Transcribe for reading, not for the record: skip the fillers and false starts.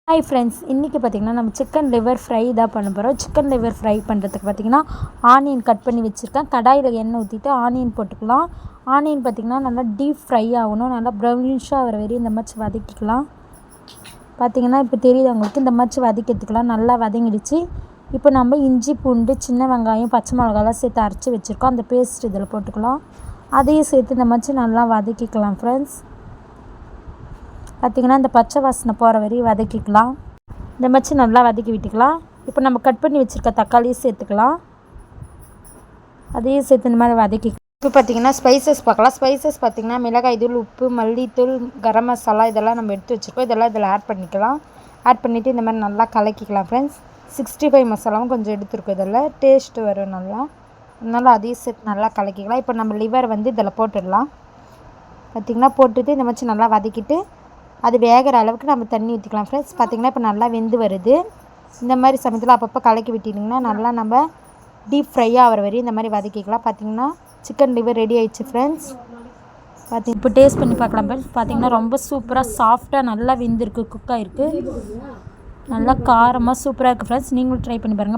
Hi friends, இன்றைக்கி பார்த்திங்கன்னா நம்ம சிக்கன் லிவர் ஃப்ரை தான் பண்ண போகிறோம். சிக்கன் லிவர் ஃப்ரை பண்ணுறதுக்கு பார்த்திங்கன்னா ஆனியன் கட் பண்ணி வச்சுருக்கேன். கடாயில் எண்ணெய் ஊற்றிட்டு ஆனியன் போட்டுக்கலாம். ஆனியன் பார்த்திங்கன்னா நல்லா டீப் ஃப்ரை ஆகணும். நல்லா ப்ரௌனிஷாக வர வரையும் இந்த மாதிரி வதக்கிக்கலாம். பார்த்திங்கன்னா இப்போ தெரியுது அவங்களுக்கு, இந்த மாதிரி வதக்கிட்டுக்கலாம். நல்லா வதங்கிடுச்சு. இப்போ நம்ம இஞ்சி பூண்டு சின்ன வெங்காயம் பச்சை மிளகாலாம் சேர்த்து அரைச்சி வச்சுருக்கோம். அந்த பேஸ்ட் இதில் போட்டுக்கலாம். அதையும் சேர்த்து இந்த மாதிரி நல்லா வதக்கிக்கலாம் ஃப்ரெண்ட்ஸ். பார்த்திங்கன்னா இந்த பச்சை வாசனை போகிற வரையும் வதக்கிக்கலாம். இந்த மாதிரி நல்லா வதக்கி விட்டுக்கலாம். இப்போ நம்ம கட் பண்ணி வச்சுருக்க தக்காளியும் சேர்த்துக்கலாம். அதையும் சேர்த்து இந்த மாதிரி வதக்கிக்கலாம். இப்போ பார்த்திங்கன்னா ஸ்பைசஸ் பார்க்கலாம். ஸ்பைசஸ் பார்த்திங்கன்னா மிளகாய் தூள், உப்பு, மல்லித்தூள், கரம் மசாலா இதெல்லாம் நம்ம எடுத்து வச்சுருக்கோம். இதெல்லாம் இதில் ஆட் பண்ணிக்கலாம். ஆட் பண்ணிவிட்டு இந்த மாதிரி நல்லா கலக்கிக்கலாம் ஃப்ரெண்ட்ஸ். 65 மசாலாவும் கொஞ்சம் எடுத்துருக்கோம். இதில் டேஸ்ட்டு வரும் நல்லா. அதனால் அதையும் சேர்த்து நல்லா கலக்கிக்கலாம். இப்போ நம்ம லிவர் இதில் போட்டுடலாம். பார்த்திங்கன்னா போட்டுட்டு இந்த மாதிரி நல்லா வதக்கிட்டு அது வேகிற அளவுக்கு நம்ம தண்ணி ஊற்றிக்கலாம் ஃப்ரெண்ட்ஸ். பார்த்திங்கன்னா இப்போ நல்லா வெந்து வருது. இந்த மாதிரி சமயத்தில் அப்பப்போ கலக்கி விட்டிங்கன்னா நல்லா நம்ம டீப் ஃப்ரை ஆகிற வரையும் இந்த மாதிரி வதக்கிக்கலாம். பார்த்திங்கன்னா சிக்கன் லிவர் ரெடி ஆயிடுச்சு ஃப்ரெண்ட்ஸ். இப்போ டேஸ்ட் பண்ணி பார்க்கலாம் ஃப்ரெண்ட்ஸ். பார்த்திங்கன்னா ரொம்ப சூப்பராக சாஃப்டாக நல்லா வெந்திருக்கு, குக் ஆகிருக்கு. நல்லா காரமாக சூப்பராக இருக்குது ஃப்ரெண்ட்ஸ். நீங்களும் ட்ரை பண்ணி பாருங்கள்.